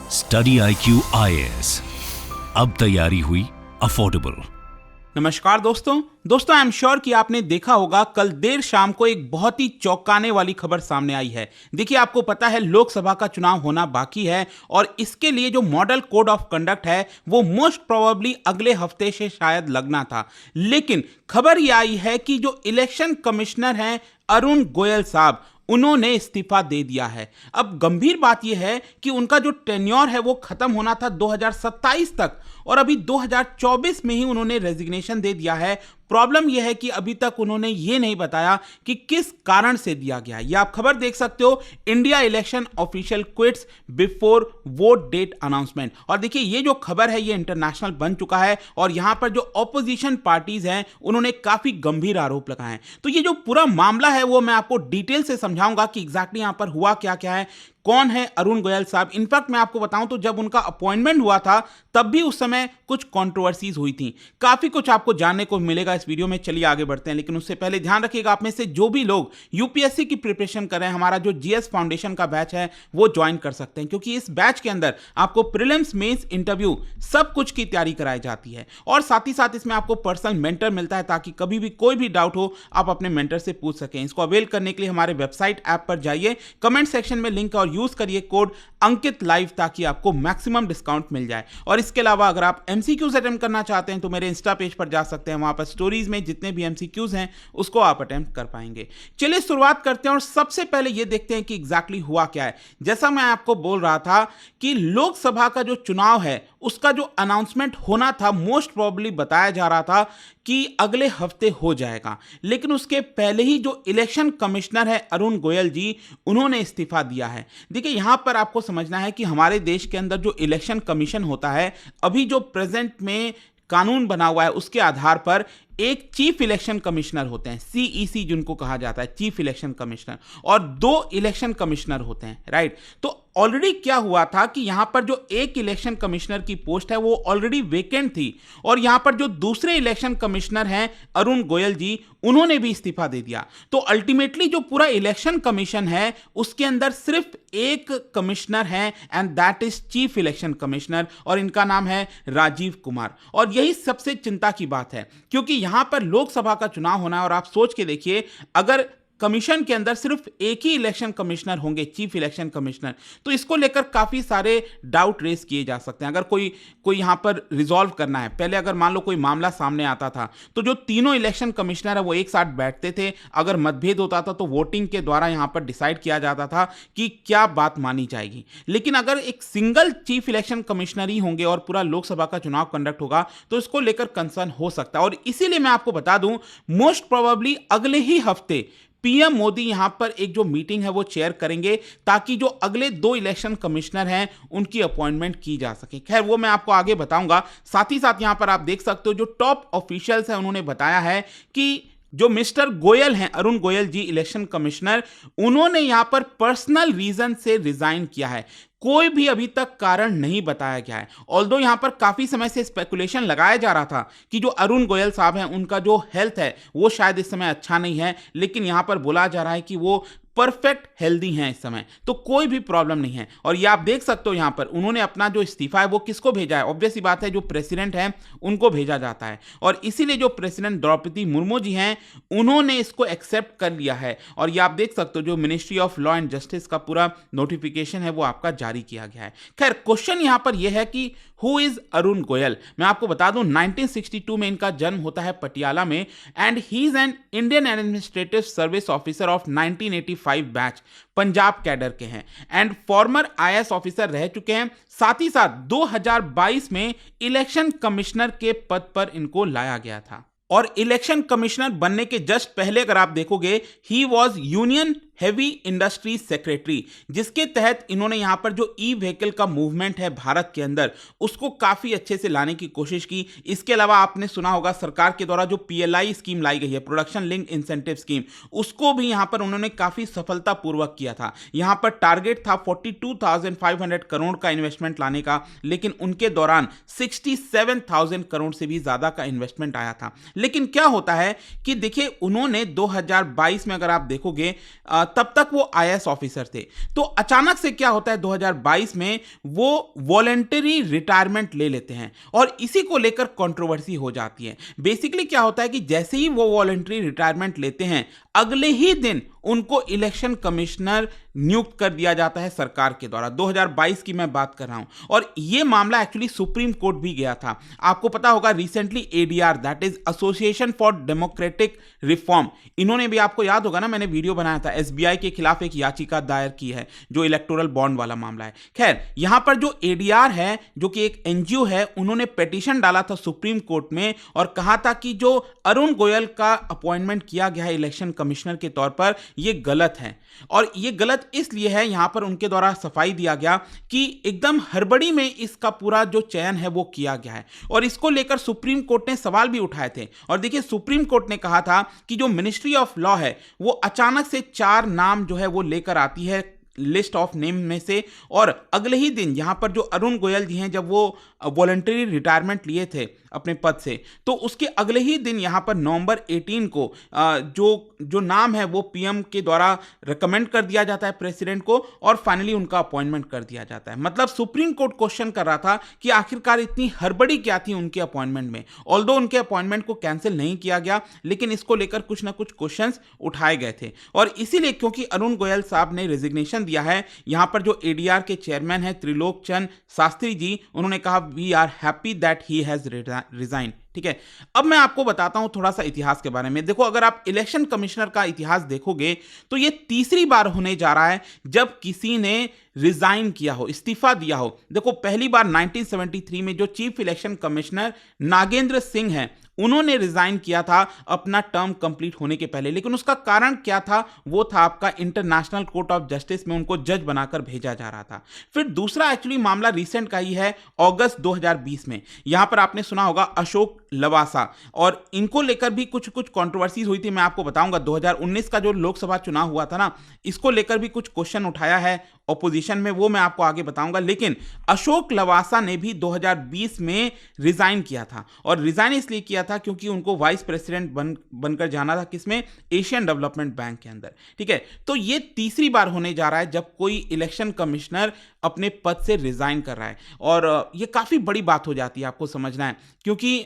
Study IQ IAS, अब तैयारी हुई अफोर्डेबल। नमस्कार दोस्तों आई एम श्योर कि आपने देखा होगा कल देर शाम को एक बहुत ही चौंकाने वाली खबर सामने आई है। देखिए, आपको पता है लोकसभा का चुनाव होना बाकी है और इसके लिए जो मॉडल कोड ऑफ कंडक्ट है वो मोस्ट प्रोबेबली अगले हफ्ते से शायद लगना था, लेकिन खबर ये आई है कि जो इलेक्शन कमिश्नर हैं अरुण गोयल साहब, उन्होंने इस्तीफा दे दिया है। अब गंभीर बात यह है कि उनका जो टेन्योर है वो खत्म होना था 2027 तक और अभी 2024 में ही उन्होंने रेजिग्नेशन दे दिया है। प्रॉब्लम यह है कि अभी तक उन्होंने ये नहीं बताया कि किस कारण से दिया गया। ये आप खबर देख सकते हो, India election official quits before vote date announcement. और देखिए, ये जो खबर है ये इंटरनेशनल बन चुका है और यहां पर जो ऑपोजिशन पार्टीज हैं उन्होंने काफी गंभीर आरोप लगाए हैं। तो ये जो पूरा मामला है वो मैं आपको डिटेल से समझाऊंगा कि एग्जैक्टली यहां पर हुआ क्या क्या है, कौन है अरुण गोयल साहब। इनफैक्ट मैं आपको बताऊं तो जब उनका अपॉइंटमेंट हुआ था तब भी उस समय कुछ कंट्रोवर्सीज हुई थी। काफी कुछ आपको जानने को मिलेगा इस वीडियो में। चलिए आगे बढ़ते हैं, लेकिन उससे पहले ध्यान रखिएगा, आप में से जो भी लोग यूपीएससी की प्रिपरेशन कर रहे हैं, हमारा जो जीएस फाउंडेशन का बैच है वो ज्वाइन कर सकते हैं, क्योंकि इस बैच के अंदर आपको प्रीलिम्स, मेंस, इंटरव्यू सब कुछ की तैयारी कराई जाती है और साथ ही साथ इसमें आपको पर्सनल मेंटर मिलता है ताकि कभी भी कोई भी डाउट हो आप अपने मेंटर से पूछ सकें। इसको अवेल करने के लिए हमारे वेबसाइट ऐप पर जाइए, कमेंट सेक्शन में लिंक और यूज करिए कोड अंकित लाइव ताकि आपको मैक्सिमम डिस्काउंट मिल जाए। और इसके अलावा अगर आप एमसीक्यूज अटेम्प्ट करना चाहते हैं तो मेरे इंस्टा पेज पर जा सकते हैं, वहां पर स्टोरीज में जितने भी एमसीक्यूज हैं उसको आप अटेम्प्ट कर पाएंगे। चलिए शुरुआत करते हैं और सबसे पहले ये देखते हैं कि एग्जैक्टली हुआ क्या है। जैसा मैं आपको बोल रहा था कि लोकसभा का जो चुनाव है उसका जो अनाउंसमेंट होना था मोस्ट प्रोबेबली बताया जा रहा था कि अगले हफ्ते हो जाएगा, लेकिन उसके पहले ही जो इलेक्शन कमिश्नर है अरुण गोयल जी, उन्होंने इस्तीफा दिया है। देखिए, यहां पर आपको समझना है कि हमारे देश के अंदर जो इलेक्शन कमीशन होता है, अभी जो प्रेजेंट में कानून बना हुआ है उसके आधार पर एक चीफ इलेक्शन कमिश्नर होते हैं, सीईसी जिनको कहा जाता है, चीफ इलेक्शन कमिश्नर, और 2 इलेक्शन कमिश्नर होते हैं, राइट। तो ऑलरेडी क्या हुआ था कि यहां पर जो एक इलेक्शन कमिश्नर की पोस्ट है वो ऑलरेडी वेकेंट थी और यहां पर जो दूसरे इलेक्शन कमिश्नर हैं अरुण गोयल जी, उन्होंने भी इस्तीफा दे दिया। तो अल्टीमेटली जो पूरा इलेक्शन कमीशन है उसके अंदर सिर्फ एक कमिश्नर है and that is chief election commissioner और इनका नाम है राजीव कुमार। और यही सबसे चिंता की बात है क्योंकि यहां पर लोकसभा का चुनाव होना है और आप सोच के देखिए, अगर कमीशन के अंदर सिर्फ एक ही इलेक्शन कमिश्नर होंगे, चीफ इलेक्शन कमिश्नर, तो इसको लेकर काफी सारे डाउट रेस किए जा सकते हैं। अगर कोई यहां पर रिजॉल्व करना है, पहले अगर मान लो कोई मामला सामने आता था तो जो तीनों इलेक्शन कमिश्नर है वो एक साथ बैठते थे, अगर मतभेद होता था तो वोटिंग के द्वारा यहां पर डिसाइड किया जाता था कि क्या बात मानी जाएगी। लेकिन अगर एक सिंगल चीफ इलेक्शन कमिश्नर ही होंगे और पूरा लोकसभा का चुनाव कंडक्ट होगा तो इसको लेकर कंसर्न हो सकता है। और इसीलिए मैं आपको बता दूं, मोस्ट प्रोबेबली अगले ही हफ्ते पीएम मोदी यहां पर एक जो मीटिंग है वो चेयर करेंगे ताकि जो अगले 2 इलेक्शन कमिश्नर हैं उनकी अपॉइंटमेंट की जा सके। खैर, वो मैं आपको आगे बताऊंगा। साथ ही साथ यहां पर आप देख सकते हो जो टॉप ऑफिशियल्स हैं उन्होंने बताया है कि जो मिस्टर गोयल हैं, अरुण गोयल जी इलेक्शन कमिश्नर, उन्होंने यहां पर पर्सनल रीजन से रिजाइन किया है। कोई भी अभी तक कारण नहीं बताया गया है। ऑल्दो यहां पर काफी समय से स्पेकुलेशन लगाया जा रहा था कि जो अरुण गोयल साहब हैं उनका जो हेल्थ है वो शायद इस समय अच्छा नहीं है, लेकिन यहां पर बोला जा रहा है कि वो परफेक्ट हेल्दी हैं इस समय, तो कोई भी प्रॉब्लम नहीं है। और ये आप देख सकते हो यहां पर उन्होंने अपना जो इस्तीफा है वो किसको भेजा है, ऑब्वियस सी बात है जो प्रेसिडेंट हैं उनको भेजा जाता है और इसीलिए जो प्रेसिडेंट द्रौपदी मुर्मू जी हैं उन्होंने इसको एक्सेप्ट कर लिया है। और ये आप देख सकते हो जो ministry of law and justice का पूरा नोटिफिकेशन है वो आपका जारी किया गया है। खैर, क्वेश्चन यहां पर यह है कि हु इज अरुण गोयल। मैं आपको बता दूं 1962 में इनका जन्म होता है पटियाला में and he is an Indian administrative service officer of 1985 batch, Punjab cadre के हैं एंड फॉर्मर आईएएस ऑफिसर रह चुके हैं। साथ ही साथ 2022 में इलेक्शन कमिश्नर के पद पर इनको लाया गया था और इलेक्शन कमिश्नर बनने के जस्ट पहले अगर आप देखोगे he was union heavy industries secretary, जिसके तहत इन्होंने यहां पर जो ई व्हीकल का मूवमेंट है भारत के अंदर उसको काफी अच्छे से लाने की कोशिश की। इसके अलावा आपने सुना होगा सरकार के द्वारा जो पीएलआई स्कीम लाई गई है, प्रोडक्शन लिंक इंसेंटिव स्कीम, उसको भी यहां पर उन्होंने काफी सफलतापूर्वक किया था। यहां पर टारगेट था 42,500 करोड़ का इन्वेस्टमेंट लाने का, लेकिन उनके दौरान 67,000 करोड़ से भी ज्यादा का इन्वेस्टमेंट आया था। लेकिन क्या होता है कि देखिए उन्होंने 2022 में अगर आप देखोगे तब तक वो आईएएस ऑफिसर थे। तो अचानक से क्या होता है 2022 में वो वॉलंटरी रिटायरमेंट ले लेते हैं और इसी को लेकर कंट्रोवर्सी हो जाती है। बेसिकली क्या होता है कि जैसे ही वो वॉलंटरी रिटायरमेंट लेते हैं, अगले ही दिन उनको इलेक्शन कमिश्नर नियुक्त कर दिया जाता है सरकार के द्वारा। 2022 की मैं बात कर रहा हूं और यह मामला एक्चुअली सुप्रीम कोर्ट भी गया था। आपको पता होगा recently ADR, that is association for democratic reform, इन्होंने भी, आपको याद होगा ना, मैंने वीडियो बनाया था, एसबीआई के खिलाफ एक याचिका दायर की है जो इलेक्टोरल बॉन्ड वाला मामला है। खैर, यहां पर जो एडीआर है जो कि एक एनजीओ है, उन्होंने पिटीशन डाला था सुप्रीम कोर्ट में और कहा था कि जो अरुण गोयल का अपॉइंटमेंट किया गया है इलेक्शन कमिश्नर के तौर पर, यह गलत है। और यह गलत इसलिए है, यहां पर उनके द्वारा सफाई दिया गया कि एकदम हड़बड़ी में इसका पूरा जो चयन है वो किया गया है और इसको लेकर सुप्रीम कोर्ट ने सवाल भी उठाए थे। और देखिए, सुप्रीम कोर्ट ने कहा था कि जो मिनिस्ट्री ऑफ लॉ है वो अचानक से 4 नाम जो है वो लेकर आती है लिस्ट ऑफ नेम में से, और अगले ही दिन यहां पर जो अरुण गोयल जी हैं, जब वो वॉलंटरी रिटायरमेंट लिए थे अपने पद से, तो उसके अगले ही दिन यहां पर नवंबर 18 को जो नाम है वो पीएम के द्वारा रिकमेंड कर दिया जाता है प्रेसिडेंट को और फाइनली उनका अपॉइंटमेंट कर दिया जाता है। मतलब सुप्रीम कोर्ट क्वेश्चन कर रहा था कि आखिरकार इतनी हड़बड़ी क्या थी उनके अपॉइंटमेंट में। ऑल्दो उनके अपॉइंटमेंट को कैंसिल नहीं किया गया, लेकिन इसको लेकर कुछ ना कुछ क्वेश्चंस उठाए गए थे और इसीलिए, क्योंकि अरुण गोयल साहब ने रेजिग्नेशन दिया है, यहां पर जो एडीआर के चेयरमैन है त्रिलोक चंद शास्त्री जी, उन्होंने कहा we are happy that he has resign. ठीक है, अब मैं आपको बताता हूं थोड़ा सा इतिहास के बारे में। देखो, अगर आप इलेक्शन कमिश्नर का इतिहास देखोगे तो यह तीसरी बार होने जा रहा है जब किसी ने रिजाइन किया हो, इस्तीफा दिया हो। देखो, पहली बार 1973 में जो chief election commissioner Nagendra Singh हैं, उन्होंने रिजाइन किया था अपना टर्म कंप्लीट होने के पहले, लेकिन उसका कारण क्या था? वो था आपका इंटरनेशनल कोर्ट ऑफ जस्टिस में उनको जज बनाकर भेजा जा रहा था। फिर दूसरा एक्चुअली मामला रिसेंट का ही है, अगस्त 2020 में। यहां पर आपने सुना होगा अशोक लवासा, और इनको लेकर भी कुछ कंट्रोवर्सीज हुई थी, मैं आपको बताऊंगा। 2019 का जो लोकसभा चुनाव हुआ था ना, इसको लेकर भी कुछ क्वेश्चन उठाया है ऑपोजिशन में, वो मैं आपको आगे बताऊंगा। लेकिन अशोक लवासा ने भी 2020 में रिजाइन किया था, और रिजाइन इसलिए किया था क्योंकि उनको वाइस प्रेसिडेंट बनकर जाना था, किसमें? एशियन डेवलपमेंट बैंक के अंदर। ठीक है, तो ये तीसरी बार होने जा रहा है जब कोई इलेक्शन कमिश्नर अपने पद से रिजाइन कर रहा है, और ये काफी बड़ी बात हो जाती है, आपको समझना है, क्योंकि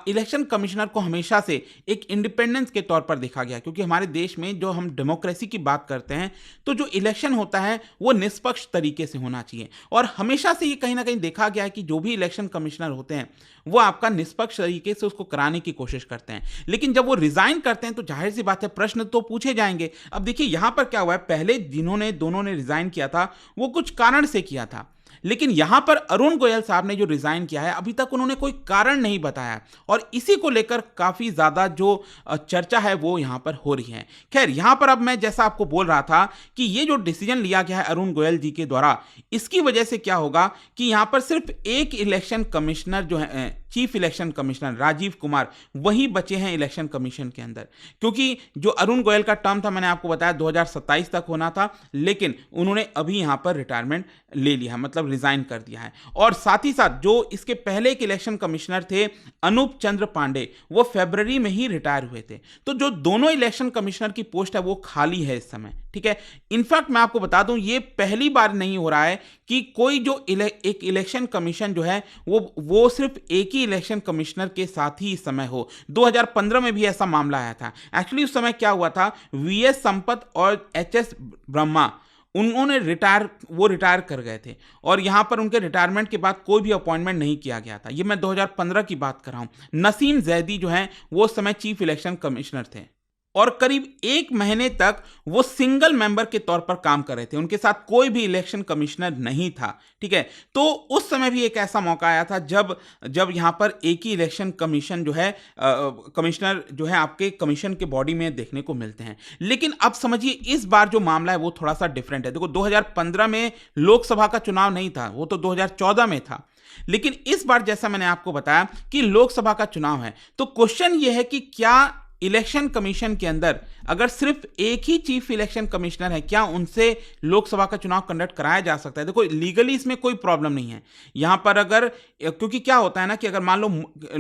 इलेक्शन कमिश्नर को हमेशा से एक इंडिपेंडेंस के तौर पर देखा गया। क्योंकि हमारे देश में जो हम डेमोक्रेसी की बात करते हैं, तो जो इलेक्शन होता है वो निष्पक्ष तरीके से होना चाहिए, और हमेशा से ये कहीं ना कहीं देखा गया है कि जो भी इलेक्शन कमिश्नर होते हैं वो आपका निष्पक्ष तरीके से उसको कराने की कोशिश करते हैं। लेकिन जब वो रिजाइन करते हैं तो जाहिर सी बात है प्रश्न तो पूछे जाएंगे। अब देखिए, यहां पर क्या हुआ है, पहले दोनों ने रिजाइन किया था वो कुछ कारण से किया था, लेकिन यहां पर अरुण गोयल साहब ने जो रिजाइन किया है, अभी तक उन्होंने कोई कारण नहीं बताया, और इसी को लेकर काफी ज्यादा जो चर्चा है वो यहां पर हो रही है। खैर, यहां पर अब मैं जैसा आपको बोल रहा था कि ये जो डिसीजन लिया गया है अरुण गोयल जी के द्वारा, इसकी वजह से क्या होगा कि यहां पर सिर्फ एक इलेक्शन कमिश्नर जो है, chief election commissioner Rajiv Kumar, वही बचे हैं इलेक्शन कमीशन के अंदर। क्योंकि जो अरुण गोयल का टर्म था, मैंने आपको बताया 2027 तक होना था, लेकिन उन्होंने अभी यहां पर रिटायरमेंट ले लिया, मतलब रिजाइन कर दिया है। और साथ ही साथ जो इसके पहले एक इलेक्शन कमिश्नर थे अनूप चंद्र पांडे, वो फरवरी में ही रिटायर हुए थे। तो जो दोनों इलेक्शन कमिश्नर की पोस्ट है वो खाली है इस समय। ठीक है, इनफैक्ट मैं आपको बता दूं, ये पहली बार नहीं हो रहा है कि कोई जो एक इलेक्शन कमीशन जो है वो सिर्फ एक ही इलेक्शन कमिश्नर के साथ ही इस समय हो। 2015 में भी ऐसा मामला आया था। एक्चुअली उस समय क्या हुआ था, वीएस संपत और एचएस ब्रह्मा, उन्होंने रिटायर कर गए थे, और यहां पर उनके रिटायरमेंट के बाद कोई भी अपॉइंटमेंट नहीं किया गया था। ये मैं 2015 की बात कर रहा हूं। नसीम जैदी जो हैं वो उस समय चीफ इलेक्शन कमिश्नर थे, और करीब 1 महीने तक वो सिंगल मेंबर के तौर पर काम कर रहे थे, उनके साथ कोई भी इलेक्शन कमिश्नर नहीं था। ठीक है, तो उस समय भी एक ऐसा मौका आया था जब यहां पर एक ही इलेक्शन कमीशन जो है कमिश्नर जो है आपके कमीशन के बॉडी में देखने को मिलते हैं। लेकिन अब समझिए, इस बार जो मामला है वो थोड़ा सा डिफरेंट है। देखो, 2015 में लोकसभा का चुनाव नहीं था, वो तो 2014 में था, लेकिन इस बार जैसा मैंने आपको बताया कि लोकसभा का चुनाव है, तो क्वेश्चन ये है कि क्या इलेक्शन कमीशन के अंदर अगर सिर्फ एक ही चीफ इलेक्शन कमिश्नर है, क्या उनसे लोकसभा का चुनाव कंडक्ट कराया जा सकता है? देखो, लीगली इसमें कोई प्रॉब्लम नहीं है यहां पर। अगर, क्योंकि क्या होता है ना कि अगर मान low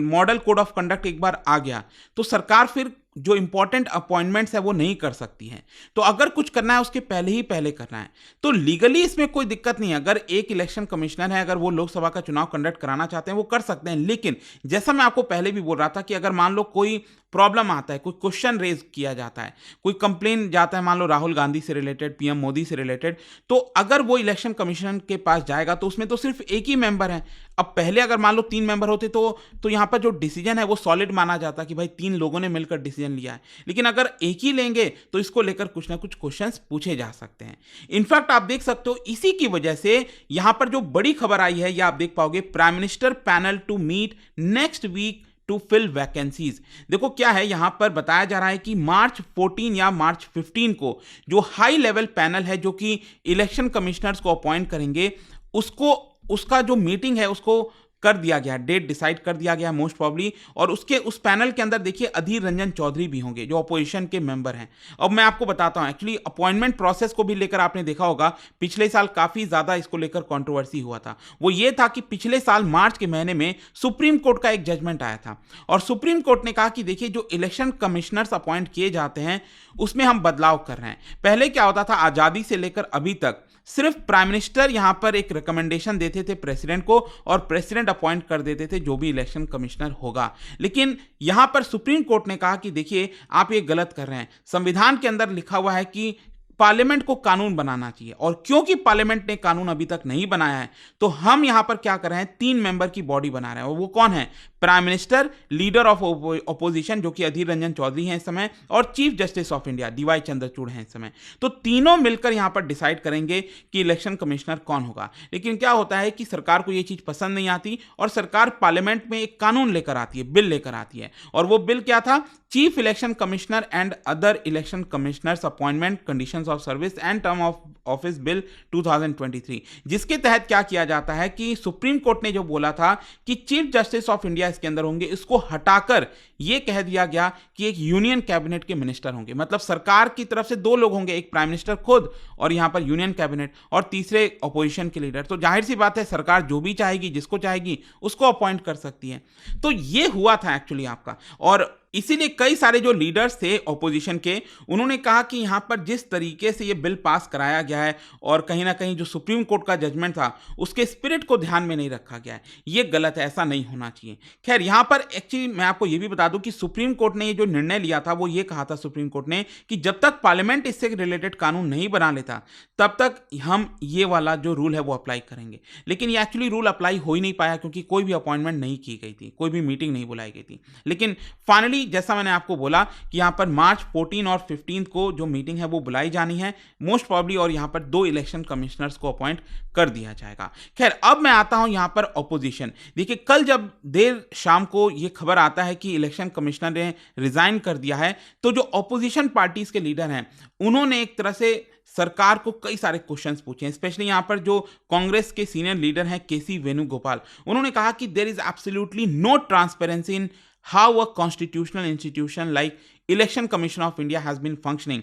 model code of conduct एक बार आ गया तो सरकार फिर जो इंपॉर्टेंट अपॉइंटमेंट्स है वो नहीं कर सकती हैं। तो अगर कुछ करना है उसके पहले करना है। तो लीगली इसमें कोई दिक्कत नहीं है। अगर एक इलेक्शन कमिश्नर है, अगर वो लोकसभा का चुनाव कंडक्ट कराना चाहते हैं वो कर सकते हैं। लेकिन जैसा मैं आपको पहले भी बोल रहा था कि अगर मान लो कोई प्रॉब्लम आता है, कोई क्वेश्चन रेज किया जाता है, कोई कंप्लेन जाता है मान लो राहुल गांधी से रिलेटेड, पीएम मोदी से रिलेटेड, तो अगर वो इलेक्शन कमीशन के पास जाएगा तो उसमें तो सिर्फ एक ही मेंबर है। अब पहले अगर मान लो 3 मेंबर होते तो यहाँ पर जो डिसीजन है वो सॉलिड माना जाता कि भाई 3 लोगों ने मिलकर डिसीजन लिया है। लेकिन अगर एक ही लेंगे तो इसको लेकर कुछ ना कुछ क्वेश्चंस पूछे जा सकते हैं। इनफैक्ट आप देख सकते हो इसी की वजह से यहां पर जो बड़ी खबर आई है, यह आप देख पाओगे, prime minister panel to meet next week to fill vacancies. देखो क्या है, यहां पर बताया जा रहा है कि मार्च 14 या मार्च 15 को जो हाई लेवल पैनल है जो कि इलेक्शन कमिश्नर्स को अपॉइंट करेंगे, उसका जो मीटिंग है उसको कर दिया गया, डेट डिसाइड कर दिया गया मोस्ट प्रॉब्ली। और उस पैनल के अंदर देखिए अधीर रंजन चौधरी भी होंगे जो अपोजिशन के मेंबर हैं। अब मैं आपको बताता हूं, एक्चुअली अपॉइंटमेंट प्रोसेस को भी लेकर आपने देखा होगा पिछले साल काफी ज्यादा इसको लेकर कंट्रोवर्सी हुआ था। वो ये था कि पिछले साल मार्च के महीने में सुप्रीम कोर्ट का एक जजमेंट आया था और सुप्रीम कोर्ट ने कहा कि देखिए जो इलेक्शन कमिश्नर्स अपॉइंट किए जाते हैं उसमें हम बदलाव कर रहे हैं। पहले क्या होता था, आजादी से लेकर अभी तक सिर्फ प्राइम मिनिस्टर यहां पर एक रिकमेंडेशन देते थे प्रेसिडेंट को और प्रेसिडेंट अपॉइंट कर देते थे जो भी इलेक्शन कमिश्नर होगा। लेकिन यहां पर सुप्रीम कोर्ट ने कहा कि देखिए आप ये गलत कर रहे हैं। संविधान के अंदर लिखा हुआ है कि पार्लियामेंट को कानून बनाना चाहिए और क्योंकि पार्लियामेंट ने कानून अभी तक नहीं बनाया है तो हम यहां पर क्या कर रहे हैं, 3 मेंबर की बॉडी बना रहे हैं। और वो कौन है, prime minister, leader of opposition जो कि अधीर रंजन चौधरी हैं इस समय, और chief justice of India DY Chandrachud हैं इस समय। तो तीनों मिलकर यहां पर डिसाइड करेंगे कि इलेक्शन कमिश्नर कौन होगा। लेकिन क्या होता है कि सरकार को यह चीज पसंद नहीं आती और सरकार पार्लियामेंट में एक कानून लेकर आती है, बिल लेकर आती है। और वो बिल क्या था, chief election commissioner and other election commissioners appointment conditions of service and term of office bill 2023, जिसके तहत क्या किया जाता है कि सुप्रीम कोर्ट ने जो बोला था कि चीफ जस्टिस ऑफ इंडिया इसके अंदर होंगे, इसको हटाकर यह कह दिया गया कि एक यूनियन कैबिनेट के मिनिस्टर होंगे। मतलब सरकार की तरफ से 2 लोग होंगे, एक प्राइम मिनिस्टर खुद और यहां पर यूनियन कैबिनेट, और तीसरे अपोजिशन के लीडर। तो जाहिर सी बात है सरकार जो भी चाहेगी, जिसको चाहेगी उसको अपॉइंट कर सकती है। तो यह हुआ था एक्चुअली आपका, और इसीलिए कई सारे जो लीडर्स थे ऑपोजिशन के, उन्होंने कहा कि यहां पर जिस तरीके से ये बिल पास कराया गया है और कहीं ना कहीं जो सुप्रीम कोर्ट का जजमेंट था उसके स्पिरिट को ध्यान में नहीं रखा गया है, ये गलत है, ऐसा नहीं होना चाहिए। खैर यहां पर एक्चुअली मैं आपको ये भी बता दूं कि सुप्रीम कोर्ट ने ये जो निर्णय लिया था वो ये कहा था सुप्रीम कोर्ट ने कि जब तक पार्लियामेंट इससे रिलेटेड कानून नहीं बना लेता तब तक हम ये वाला जो रूल है वो अप्लाई करेंगे। लेकिन ये एक्चुअली रूल अप्लाई हो ही नहीं पाया क्योंकि कोई भी अपॉइंटमेंट नहीं की गई थी, कोई भी मीटिंग नहीं बुलाई गई थी। लेकिन फाइनली जैसा मैंने आपको बोला कि यहां पर मार्च 14 और 15 को जो मीटिंग है वो बुलाई जानी है मोस्ट प्रॉब्ली, और यहां पर 2 इलेक्शन कमिश्नर्स को अपॉइंट कर दिया जाएगा। खैर अब मैं आता हूं यहां पर ऑपोजिशन। देखिए कल जब देर शाम को यह खबर आता है कि इलेक्शन कमिश्नर ने रिजाइन कर दिया है तो जो ऑपोजिशन पार्टीज के लीडर हैं उन्होंने एक तरह से सरकार को कई सारे क्वेश्चंस पूछे हैं। स्पेशली यहां पर जो कांग्रेस के सीनियर लीडर हैं केसी वेणुगोपाल, उन्होंने कहा कि there is absolutely no transparency in how a constitutional institution like Election Commission of India has been functioning,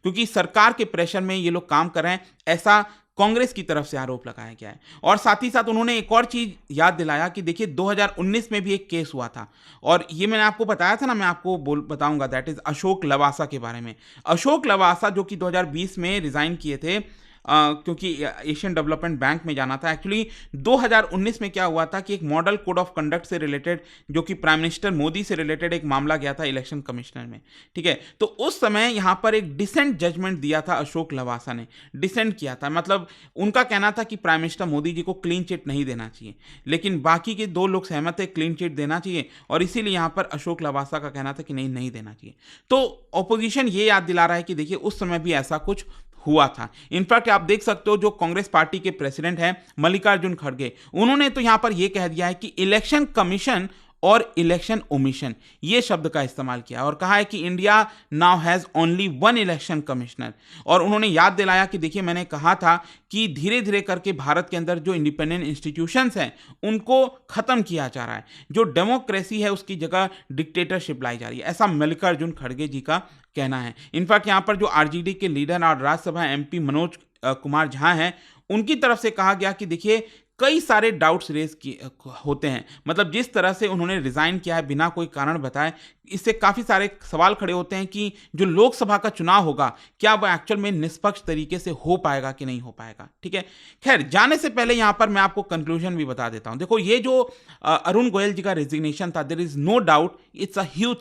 क्योंकि सरकार के प्रेशर में ये लोग काम कर रहे हैं, ऐसा कांग्रेस की तरफ से आरोप लगाया गया है। और साथ ही साथ उन्होंने एक और चीज याद दिलाया कि देखिए 2019 में भी एक केस हुआ था और ये मैंने आपको बताया था ना, मैं आपको बताऊंगा, दैट इज अशोक लवासा के बारे में। अशोक लवासा जो कि 2020 में रिजाइन किए थे क्योंकि एशियन डेवलपमेंट बैंक में जाना था। एक्चुअली 2019 में क्या हुआ था कि एक मॉडल कोड ऑफ कंडक्ट से रिलेटेड जो कि प्राइम मिनिस्टर मोदी से रिलेटेड एक मामला गया था इलेक्शन कमिश्नर में, ठीक है। तो उस समय यहां पर एक डिसेंट जजमेंट दिया था अशोक लवासा ने, डिसेंट किया था। मतलब उनका कहना था कि प्राइम मिनिस्टर मोदी जी को क्लीन चिट नहीं देना चाहिए, लेकिन बाकी के 2 लोग सहमत थे क्लीन चिट देना चाहिए, और इसीलिए यहां पर अशोक लवासा का कहना था कि नहीं देना चाहिए। तो ऑपोजिशन ये याद दिला रहा है कि देखिए उस समय भी ऐसा कुछ हुआ था। इनफैक्ट आप देख सकते हो जो कांग्रेस पार्टी के प्रेसिडेंट हैं मल्लिकार्जुन खड़गे, उन्होंने तो यहां पर यह कह दिया है कि इलेक्शन कमीशन और इलेक्शन ओमिशन ये शब्द का इस्तेमाल किया और कहा है कि India now has only 1 election commissioner. और उन्होंने याद दिलाया कि देखिए मैंने कहा था कि धीरे धीरे करके भारत के अंदर जो इंडिपेंडेंट इंस्टीट्यूशंस हैं उनको खत्म किया जा रहा है, जो डेमोक्रेसी है उसकी जगह डिक्टेटरशिप लाई जा रही है, ऐसा मल्लिकार्जुन खड़गे जी का कहना है। इनफैक्ट यहां पर जो आरजेडी के लीडर और राज्यसभा एमपी मनोज कुमार झा हैं, उनकी तरफ से कहा गया कि देखिए कई सारे डाउट्स होते हैं। मतलब जिस तरह से उन्होंने रिजाइन किया है बिना कोई कारण बताए, इससे काफी सारे सवाल खड़े होते हैं कि जो लोकसभा का चुनाव होगा क्या वह एक्चुअल में निष्पक्ष तरीके से हो पाएगा कि नहीं हो पाएगा। ठीक है, खैर जाने से पहले यहां पर मैं आपको कंक्लूजन भी बता देता हूं। देखो, ये जो अरुण गोयल जी का रेजिग्नेशन था, there is no doubt it's a huge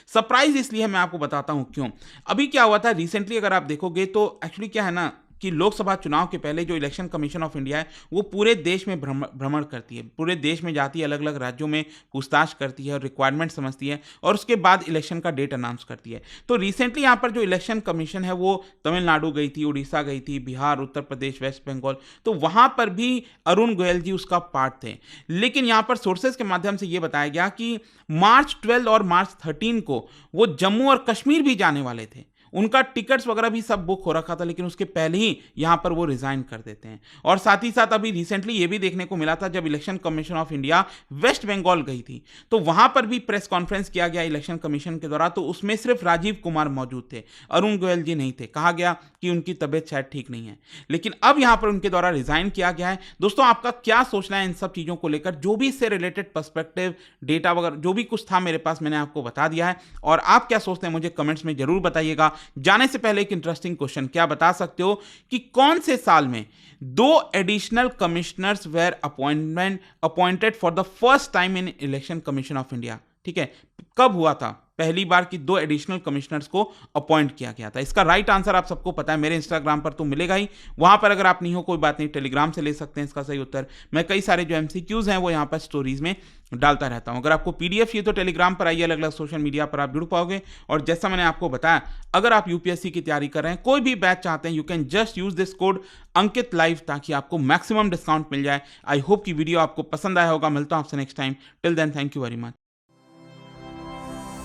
surprise इसलिए है, मैं आपको बताता हूं क्यों। अभी क्या हुआ था रिसेंटली, अगर आप देखोगे तो एक्चुअली क्या है ना कि लोकसभा चुनाव के पहले जो इलेक्शन कमीशन ऑफ इंडिया है वो पूरे देश में भ्रमण करती है, पूरे देश में जाती है, अलग अलग राज्यों में पूछताछ करती है और रिक्वायरमेंट समझती है और उसके बाद इलेक्शन का डेट अनाउंस करती है। तो रिसेंटली यहाँ पर जो इलेक्शन कमीशन है वो तमिलनाडु गई थी, उड़ीसा गई थी, बिहार, उत्तर प्रदेश, वेस्ट बंगाल, तो वहाँ पर भी अरुण गोयल जी उसका पार्ट थे। लेकिन यहाँ पर सोर्सेज के माध्यम से ये बताया गया कि मार्च 12 और मार्च 13 को वो जम्मू और कश्मीर भी जाने वाले थे, उनका टिकट्स वगैरह भी सब बुक हो रखा था, लेकिन उसके पहले ही यहां पर वो रिजाइन कर देते हैं। और साथ ही साथ अभी रिसेंटली ये भी देखने को मिला था, जब election commission of India West Bengal गई थी तो वहां पर भी प्रेस कॉन्फ्रेंस किया गया इलेक्शन कमीशन के द्वारा, तो उसमें सिर्फ राजीव कुमार मौजूद थे, अरुण गोयल जी नहीं थे। कहा गया कि उनकी तबियत शायद ठीक नहीं है, लेकिन अब यहां पर उनके द्वारा रिजाइन किया गया है। दोस्तों, आपका क्या सोचना है इन सब चीजों को लेकर? जो भी इससे रिलेटेड पर्सपेक्टिव, डेटा वगैरह जो भी कुछ था मेरे पास, मैंने आपको बता दिया है। और आप क्या सोचते हैं मुझे कमेंट्स में जरूर बताइएगा। जाने से पहले एक इंटरेस्टिंग क्वेश्चन, क्या बता सकते हो कि कौन से साल में 2 additional commissioners were appointed for the first time in election commission of India? ठीक है, कब हुआ था पहली बार कि 2 एडिशनल कमिश्नर्स को अपॉइंट किया गया था? इसका राइट आंसर आप सबको पता है, मेरे इंस्टाग्राम पर तो मिलेगा ही, वहां पर अगर आप नहीं हो कोई बात नहीं, टेलीग्राम से ले सकते हैं इसका सही उत्तर। मैं कई सारे जो एमसीक्यूज हैं वो यहाँ पर स्टोरीज में डालता रहता हूं। अगर आपको पीडीएफ चाहिए तो टेलीग्राम पर आइए, अलग अलग सोशल मीडिया पर आप जुड़ पाओगे। और जैसा मैंने आपको बताया, अगर आप यूपीएससी की तैयारी कर रहे हैं, कोई भी बैच चाहते हैं, you can just use this code Ankit live, ताकि आपको मैक्सिमम डिस्काउंट मिल जाए। आई होप कि वीडियो आपको पसंद आया होगा। मिलता हूं आपसे next time. Till then, thank you very much.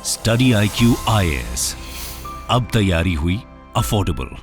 Study IQ IAS, अब तैयारी हुई अफोर्डेबल।